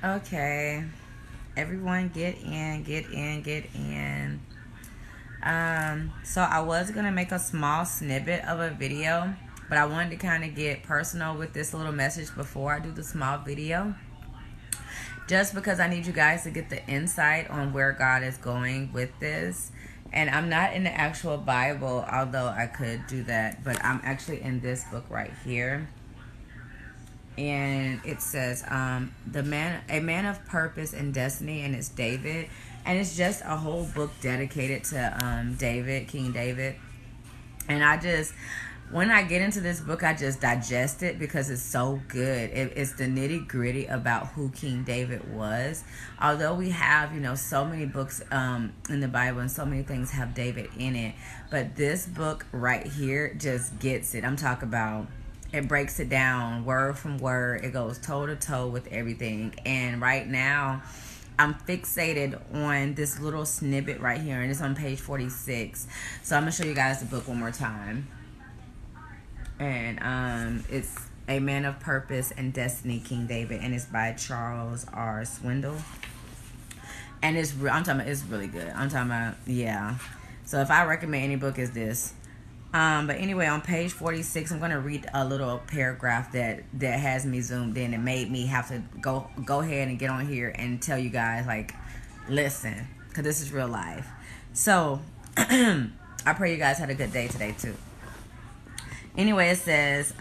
Okay. Everyone get in, get in, get in. So I was gonna make a small snippet of a video, but I wanted to kind of get personal with this little message before I do the small video. Just because I need you guys to get the insight on where God is going with this. And I'm not in the actual Bible, although I could do that, but I'm actually in this book right here. And it says a man of purpose and destiny, and it's David, and it's just a whole book dedicated to David, King David. And when I get into this book, I just digest it because it's so good. It's the nitty gritty about who King David was. Although we have, so many books in the Bible and so many things have David in it, but this book right here just gets it. I'm talking about, it breaks it down word from word. It goes toe to toe with everything. And right now, I'm fixated on this little snippet right here, and it's on page 46. So I'm gonna show you guys the book one more time. And it's A Man of Purpose and Destiny, King David, and it's by Charles R. Swindoll. And it's really good. I'm talking about, yeah. So if I recommend any book, is this. But anyway, on page 46, I'm going to read a little paragraph that has me zoomed in and made me have to go ahead and get on here and tell you guys, like, listen, because this is real life. So I pray you guys had a good day today too. Anyway, it says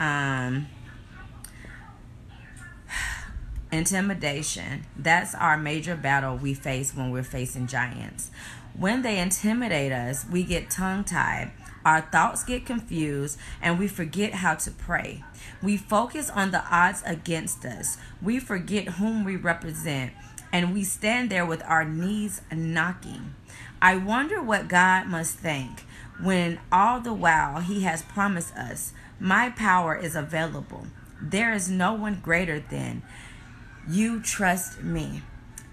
intimidation. That's our major battle we face when we're facing giants. When they intimidate us, we get tongue-tied. Our thoughts get confused, and we forget how to pray. We focus on the odds against us. We forget whom we represent, and we stand there with our knees knocking. I wonder what God must think when all the while He has promised us, my power is available. There is no one greater than you. Trust me.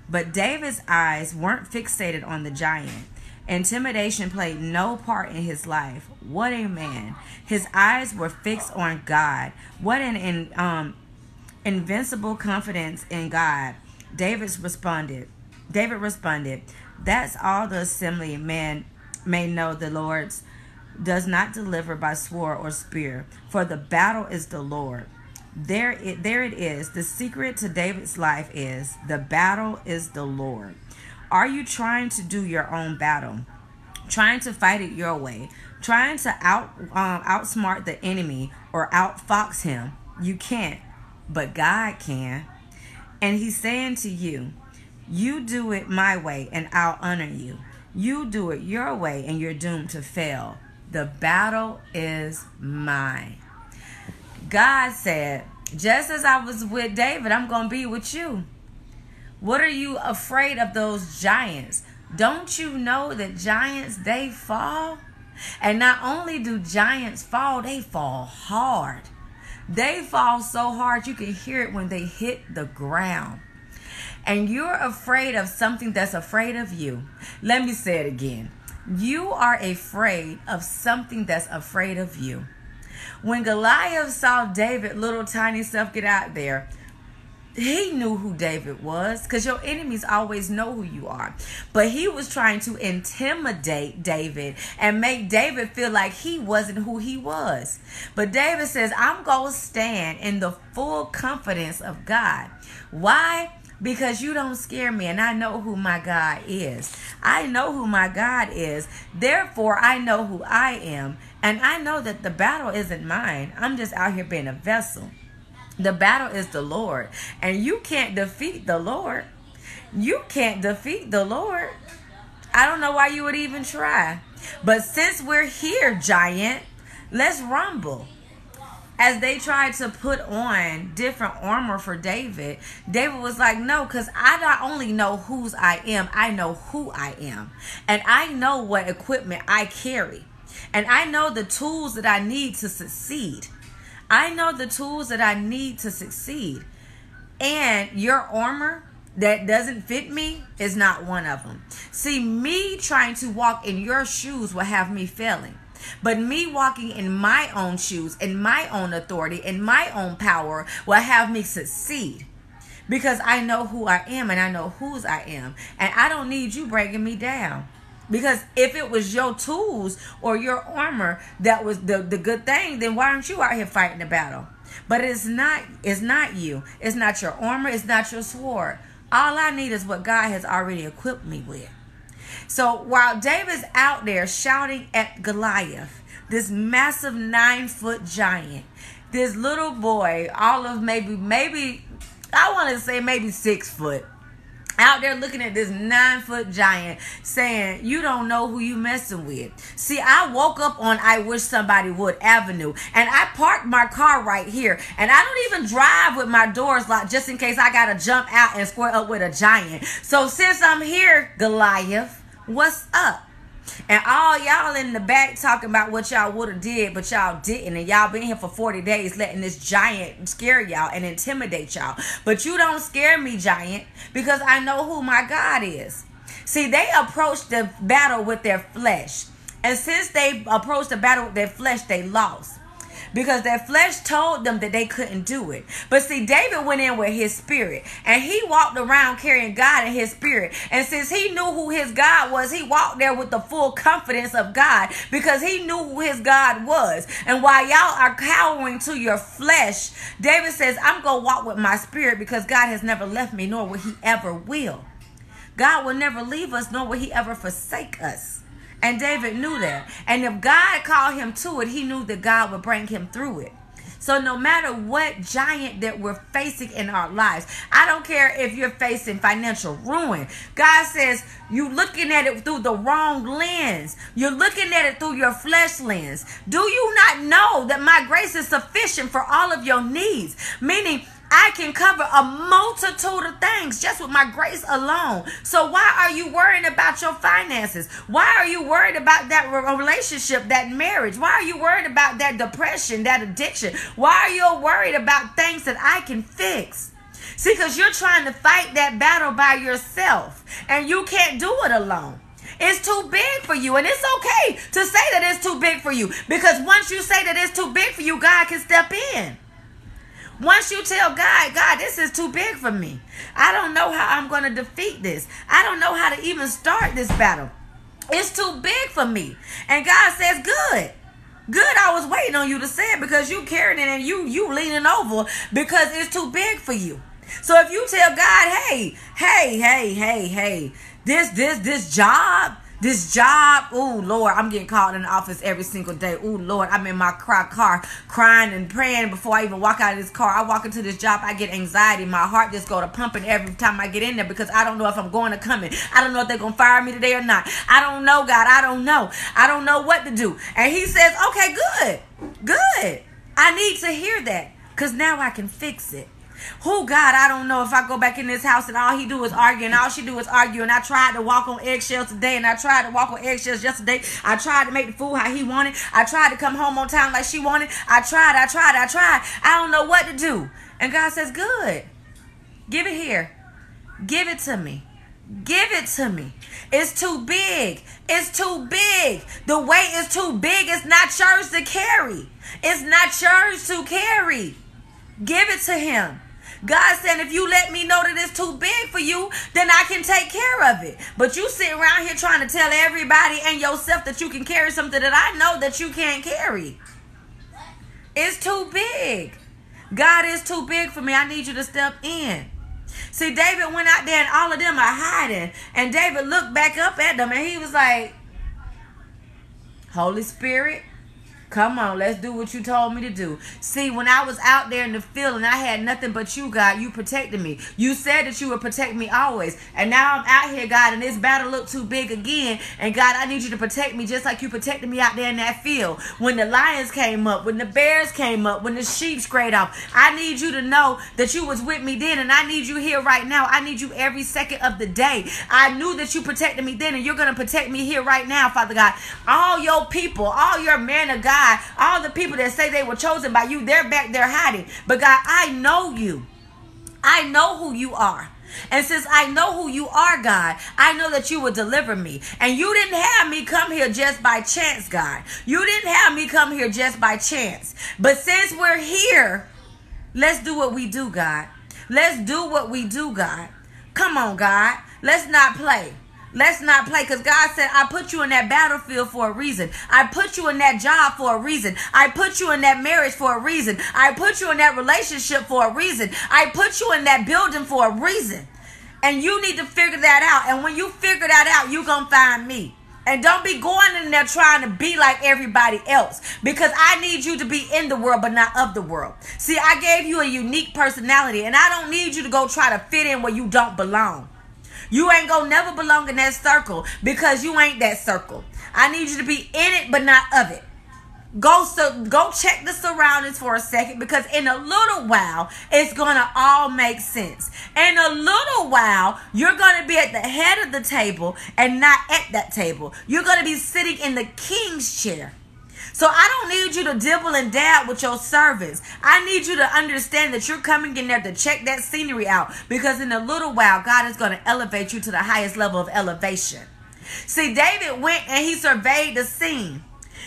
But David's eyes weren't fixated on the giant. Intimidation played no part in his life. What a man. His eyes were fixed on God. What an invincible confidence in God. David responded, that's all the assembly man may know, the Lord does not deliver by sword or spear, for the battle is the Lord. There it is. The secret to David's life is the battle is the Lord. Are you trying to do your own battle? Trying to fight it your way? Trying to outsmart the enemy or outfox him? You can't, but God can. And He's saying to you, you do it my way and I'll honor you. You do it your way and you're doomed to fail. The battle is mine. God said, just as I was with David, I'm going to be with you. What are you afraid of those giants? Don't you know that giants, they fall? And not only do giants fall, they fall hard. They fall so hard you can hear it when they hit the ground. And you're afraid of something that's afraid of you. Let me say it again. You are afraid of something that's afraid of you. When Goliath saw David, little tiny self, get out there, he knew who David was, because your enemies always know who you are. But he was trying to intimidate David and make David feel like he wasn't who he was. But David says, I'm going to stand in the full confidence of God. Why? Because you don't scare me, and I know who my God is. I know who my God is. Therefore, I know who I am. And I know that the battle isn't mine. I'm just out here being a vessel. The battle is the Lord. And you can't defeat the Lord. You can't defeat the Lord. I don't know why you would even try. But since we're here, giant, let's rumble. As they tried to put on different armor for David, David was like, no, because I not only know whose I am, I know who I am. And I know what equipment I carry. And I know the tools that I need to succeed. I know the tools that I need to succeed. And your armor that doesn't fit me is not one of them. See, me trying to walk in your shoes will have me failing. But me walking in my own shoes, in my own authority, in my own power will have me succeed. because I know who I am and I know whose I am. And I don't need you breaking me down. Because if it was your tools or your armor that was the good thing, then why aren't you out here fighting the battle? But it's not you. It's not your armor. It's not your sword. All I need is what God has already equipped me with. So while David's out there shouting at Goliath, this massive 9-foot giant, this little boy, all of maybe I want to say maybe 6 foot, out there looking at this 9-foot giant saying, you don't know who you messing with. See, I woke up on I Wish Somebody Would Avenue, and I parked my car right here, and I don't even drive with my doors locked just in case I gotta jump out and square up with a giant. So since I'm here, Goliath, what's up? And all y'all in the back talking about what y'all would have did, but y'all didn't. And y'all been here for 40 days letting this giant scare y'all and intimidate y'all. But you don't scare me, giant, because I know who my God is. See, they approached the battle with their flesh. And since they approached the battle with their flesh, they lost. Because their flesh told them that they couldn't do it. But see, David went in with his spirit. And he walked around carrying God in his spirit. And since he knew who his God was, he walked there with the full confidence of God. Because he knew who his God was. And while y'all are cowering to your flesh, David says, I'm going to walk with my spirit because God has never left me, nor will he ever will. God will never leave us, nor will he ever forsake us. And David knew that. And if God called him to it, he knew that God would bring him through it. So no matter what giant that we're facing in our lives, I don't care if you're facing financial ruin. God says you're looking at it through the wrong lens. You're looking at it through your flesh lens. Do you not know that my grace is sufficient for all of your needs? Meaning, I can cover a multitude of things just with my grace alone. So why are you worrying about your finances? Why are you worried about that relationship, that marriage? Why are you worried about that depression, that addiction? Why are you worried about things that I can fix? See, because you're trying to fight that battle by yourself, and you can't do it alone. It's too big for you, and it's okay to say that it's too big for you, because once you say that it's too big for you, God can step in. Once you tell God, God, this is too big for me. I don't know how I'm going to defeat this. I don't know how to even start this battle. It's too big for me. And God says, good. Good, I was waiting on you to say it because you carrying it and you leaning over because it's too big for you. So if you tell God, hey, this job, oh Lord, I'm getting called in the office every single day. Oh Lord, I'm in my car crying and praying before I even walk out of this car. I walk into this job, I get anxiety. My heart just go to pumping every time I get in there because I don't know if I'm going to come in. I don't know if they're going to fire me today or not. I don't know, God. I don't know. I don't know what to do. And he says, okay, good. I need to hear that because now I can fix it. Oh God, I don't know if I go back in this house and all he do is argue and all she do is argue. And I tried to walk on eggshells today and I tried to walk on eggshells yesterday. I tried to make the food how he wanted. I tried to come home on time like she wanted. I tried. I don't know what to do. And God says, good. Give it here. Give it to me. Give it to me. It's too big. It's too big. The weight is too big. It's not yours to carry. It's not yours to carry. Give it to him. God said, if you let me know that it's too big for you, then I can take care of it. But you sit around here trying to tell everybody and yourself that you can carry something that I know that you can't carry. It's too big. God is too big for me. I need you to step in. See, David went out there and all of them are hiding. And David looked back up at them and he was like, Holy Spirit, come on, let's do what you told me to do. See, when I was out there in the field and I had nothing but you, God, you protected me. You said that you would protect me always. And now I'm out here, God, and this battle looked too big again. And God, I need you to protect me just like you protected me out there in that field. When the lions came up, when the bears came up, when the sheep strayed off, I need you to know that you was with me then, and I need you here right now. I need you every second of the day. I knew that you protected me then, and you're going to protect me here right now, Father God. All your people, all your men of God, all the people that say they were chosen by you, they're back there hiding. But God, I know you. I know who you are. And since I know who you are, God, I know that you will deliver me. And you didn't have me come here just by chance, God. You didn't have me come here just by chance. But since we're here, let's do what we do, God. Let's do what we do, God. Come on, God. Let's not play. Let's not play, because God said, I put you in that battlefield for a reason. I put you in that job for a reason. I put you in that marriage for a reason. I put you in that relationship for a reason. I put you in that building for a reason. And you need to figure that out. And when you figure that out, you're going to find me. And don't be going in there trying to be like everybody else, because I need you to be in the world but not of the world. See, I gave you a unique personality, and I don't need you to go try to fit in where you don't belong. You ain't gonna never belong in that circle, because you ain't that circle. I need you to be in it but not of it. Go check the surroundings for a second, because in a little while it's gonna all make sense. In a little while you're gonna be at the head of the table and not at that table. You're gonna be sitting in the king's chair. So I don't need you to dibble and dab with your servants. I need you to understand that you're coming in there to check that scenery out, because in a little while God is going to elevate you to the highest level of elevation. See, David went and he surveyed the scene.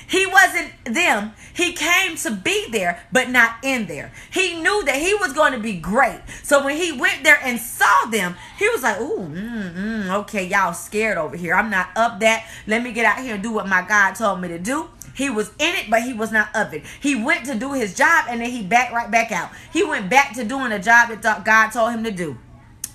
He wasn't them. He came to be there, but not in there. He knew that he was going to be great. So when he went there and saw them, he was like, ooh, okay, y'all scared over here. I'm not up that. Let me get out here and do what my God told me to do. He was in it, but he was not of it. He went to do his job, and then he backed right back out. He went back to doing a job that God told him to do.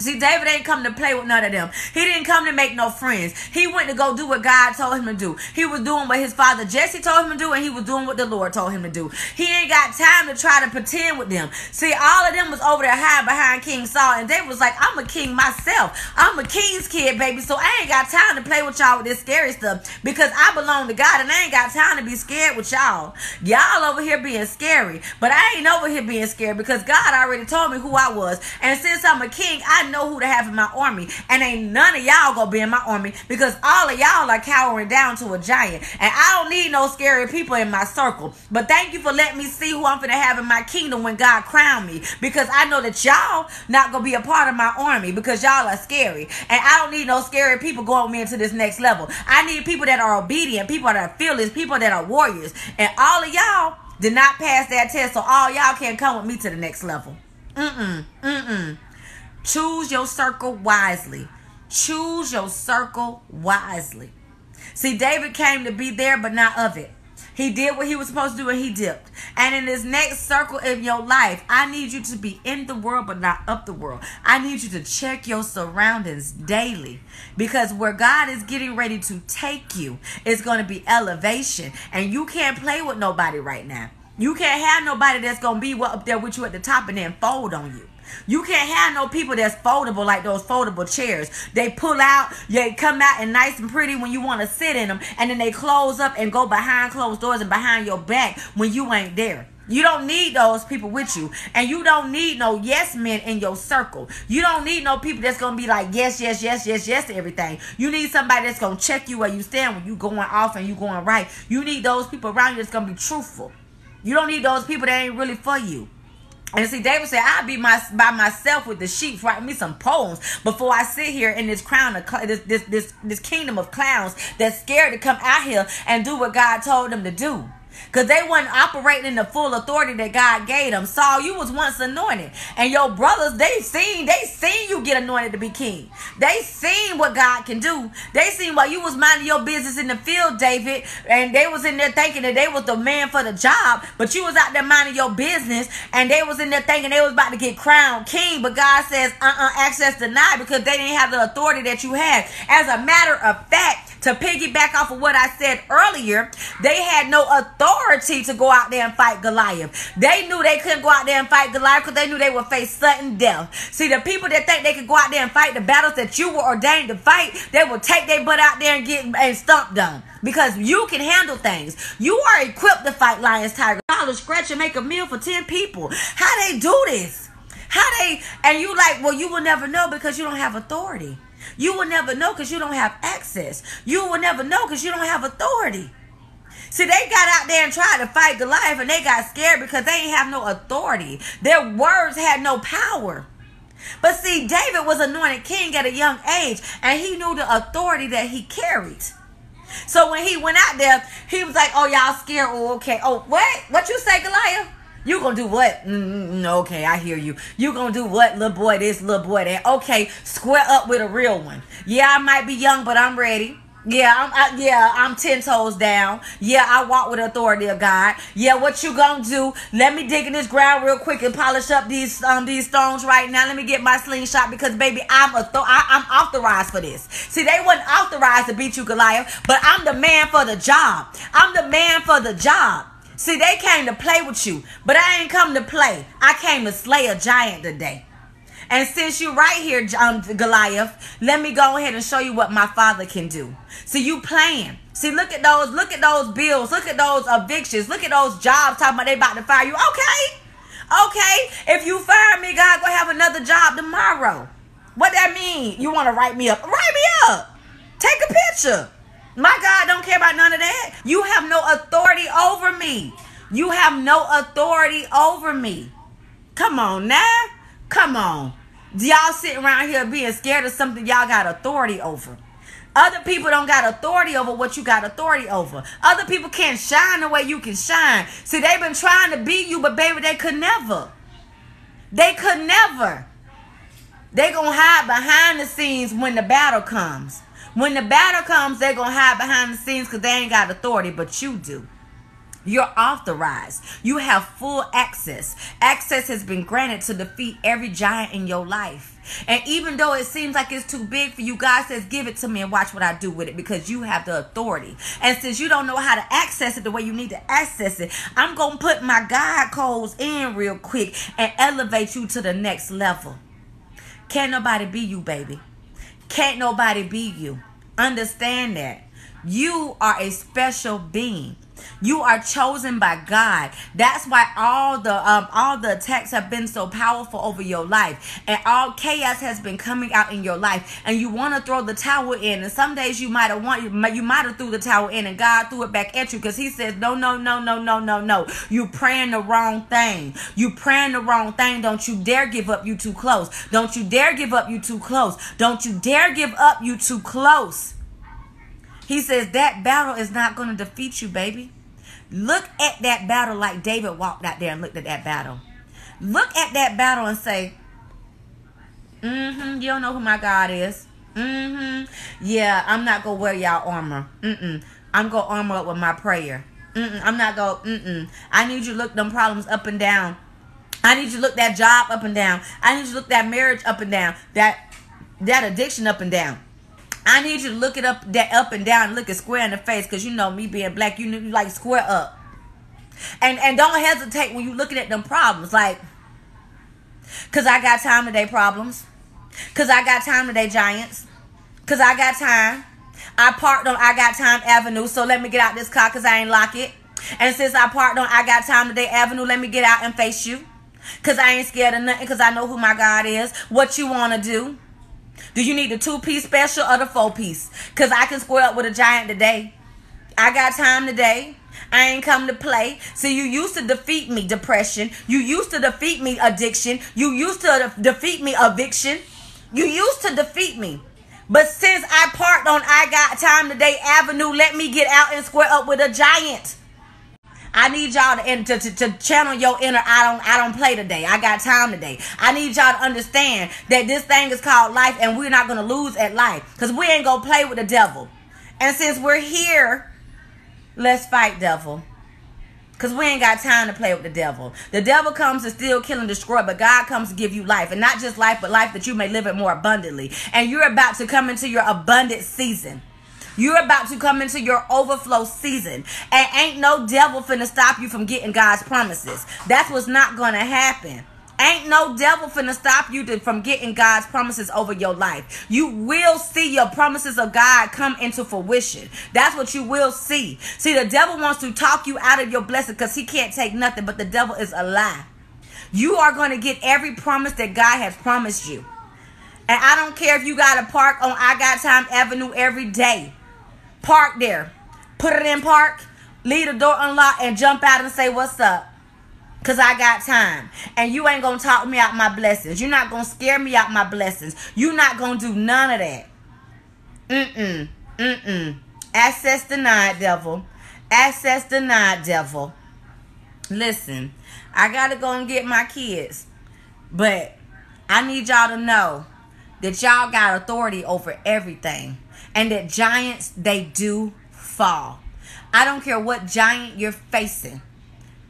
See, David ain't come to play with none of them. He didn't come to make no friends. He went to go do what God told him to do. He was doing what his father Jesse told him to do, and he was doing what the Lord told him to do. He ain't got time to try to pretend with them. See, all of them was over there hiding behind King Saul, and David was like, I'm a king myself. I'm a king's kid, baby, so I ain't got time to play with y'all with this scary stuff, because I belong to God, and I ain't got time to be scared with y'all. Y'all over here being scary, but I ain't over here being scared, because God already told me who I was, and since I'm a king, I know who to have in my army, and ain't none of y'all gonna be in my army, because all of y'all are cowering down to a giant, and I don't need no scary people in my circle. But thank you for letting me see who I'm finna have in my kingdom when God crowned me, because I know that y'all not gonna be a part of my army, because y'all are scary, and I don't need no scary people going with me into this next level. I need people that are obedient, people that are fearless, people that are warriors, and all of y'all did not pass that test, so all y'all can't come with me to the next level. Choose your circle wisely. Choose your circle wisely. See, David came to be there, but not of it. He did what he was supposed to do, and he dipped. And in this next circle in your life, I need you to be in the world, but not of the world. I need you to check your surroundings daily, because where God is getting ready to take you is going to be elevation. And you can't play with nobody right now. You can't have nobody that's going to be up there with you at the top and then fold on you. You can't have no people that's foldable like those foldable chairs. They pull out, they come out and nice and pretty when you want to sit in them, and then they close up and go behind closed doors and behind your back when you ain't there. You don't need those people with you, and you don't need no yes men in your circle. You don't need no people that's going to be like yes, yes, yes, yes, yes to everything. You need somebody that's going to check you where you stand when you going off and you going right. You need those people around you that's going to be truthful. You don't need those people that ain't really for you. And see, David said, I'll be by myself with the sheep, write me some poems before I sit here in this crown of this kingdom of clowns that's scared to come out here and do what God told them to do. Because they weren't operating in the full authority that God gave them. Saul, you was once anointed. And your brothers, they seen you get anointed to be king. They seen what God can do. They seen while you was minding your business in the field, David. And they was in there thinking that they was the man for the job. But you was out there minding your business. And they was in there thinking they was about to get crowned king. But God says, access denied, because they didn't have the authority that you had. As a matter of fact, to piggyback off of what I said earlier, they had no authority to go out there and fight Goliath. They knew they couldn't go out there and fight Goliath because they knew they would face sudden death. See, the people that think they could go out there and fight the battles that you were ordained to fight, they will take their butt out there and get stumped on, because you can handle things. You are equipped to fight lions, tigers, scratch and make a meal for 10 people. How they do this? And you like, well, you will never know because you don't have authority. You will never know because you don't have access. You will never know because you don't have authority. See, they got out there and tried to fight Goliath, and they got scared because they didn't have no authority. Their words had no power. But see, David was anointed king at a young age, and he knew the authority that he carried. So when he went out there, he was like, oh, y'all scared? Oh, okay. Oh, what? What you say, Goliath? You gonna do what? Okay, I hear you. You gonna do what, little boy this, little boy that? Okay, square up with a real one. Yeah, I might be young, but I'm ready. Yeah, I'm 10 toes down. Yeah, I walk with the authority of God. Yeah, what you gonna do? Let me dig in this ground real quick and polish up these stones right now. Let me get my slingshot because baby, I'm authorized for this. See, they wasn't authorized to beat you, Goliath, but I'm the man for the job. I'm the man for the job. See, they came to play with you, but I ain't come to play. I came to slay a giant today. And since you right here, Goliath, let me go ahead and show you what my Father can do. See, you playing. See, look at those bills. Look at those evictions. Look at those jobs talking about they about to fire you. Okay. If you fire me, God gonna have another job tomorrow. What that mean? You want to write me up? Write me up. Take a picture. My God don't care about none of that. You have no authority over me. You have no authority over me. Come on now. Come on. Y'all sitting around here being scared of something y'all got authority over. Other people don't got authority over what you got authority over. Other people can't shine the way you can shine. See, they've been trying to beat you, but baby, they could never. They could never. They gonna hide behind the scenes when the battle comes. When the battle comes, they're gonna hide behind the scenes because they ain't got authority, but you do. You're authorized. You have full access. Access has been granted to defeat every giant in your life. And even though it seems like it's too big for you, God says, give it to me and watch what I do with it because you have the authority. And since you don't know how to access it the way you need to access it, I'm going to put my God codes in real quick and elevate you to the next level. Can't nobody be you, baby. Can't nobody be you. Understand that. You are a special being. You are chosen by God. That's why all the attacks have been so powerful over your life, and all chaos has been coming out in your life. And you want to throw the towel in, and some days you might have threw the towel in, and God threw it back at you because He says, no. You praying the wrong thing. You praying the wrong thing. Don't you dare give up. You too close. Don't you dare give up. You too close. Don't you dare give up. You too close. He says that battle is not going to defeat you, baby. Look at that battle like David walked out there and looked at that battle. Look at that battle and say, you don't know who my God is. Yeah, I'm not going to wear y'all armor. I'm going to armor up with my prayer. I'm not going, I need you to look them problems up and down. I need you to look that job up and down. I need you to look that marriage up and down. That addiction up and down. I need you to look it up and down and look it square in the face because you know me being black, you like square up. And don't hesitate when you looking at them problems. Like, because I got time today problems. Because I got time today giants. Because I got time. I parked on I Got Time Avenue, so let me get out this car because I ain't lock it. And since I parked on I Got Time Today Avenue, let me get out and face you. Because I ain't scared of nothing because I know who my God is. What you want to do? Do you need the 2-piece special or the 4-piece? Because I can square up with a giant today. I got time today. I ain't come to play. See, you used to defeat me, depression. You used to defeat me, addiction. You used to defeat me, eviction. You used to defeat me. But since I parked on I Got Time Today Avenue, let me get out and square up with a giant. I need y'all to channel your inner I don't play today. I got time today. I need y'all to understand that this thing is called life and we're not going to lose at life because we ain't going to play with the devil. And since we're here, let's fight, devil. Because we ain't got time to play with the devil. The devil comes to steal, kill, and destroy, but God comes to give you life. And not just life, but life that you may live it more abundantly. And you're about to come into your abundant season. You're about to come into your overflow season. And ain't no devil finna stop you from getting God's promises. That's what's not going to happen. Ain't no devil finna stop you from getting God's promises over your life. You will see your promises of God come into fruition. That's what you will see. See, the devil wants to talk you out of your blessing because he can't take nothing, but the devil is a lie. You are going to get every promise that God has promised you. And I don't care if you got to park on I Got Time Avenue every day. Park there. Put it in park. Leave the door unlocked and jump out and say, what's up? Because I got time. And you ain't going to talk me out my blessings. You're not going to scare me out my blessings. You're not going to do none of that. Access denied, devil. Access denied, devil. Listen, I gotta go and get my kids, but I need y'all to know that y'all got authority over everything, and that giants, they do fall. I don't care what giant you're facing.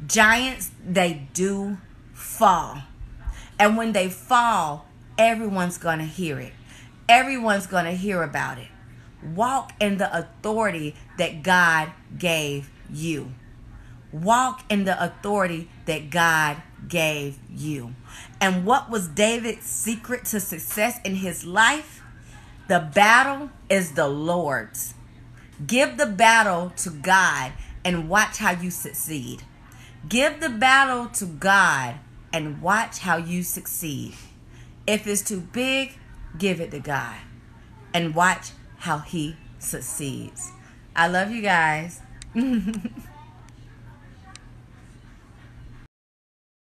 Giants, they do fall. And when they fall, everyone's going to hear it. Everyone's going to hear about it. Walk in the authority that God gave you. Walk in the authority that God gave you. And what was David's secret to success in his life? The battle is the Lord's. Give the battle to God and watch how you succeed. Give the battle to God and watch how you succeed. If it's too big, give it to God and watch how he succeeds. I love you guys.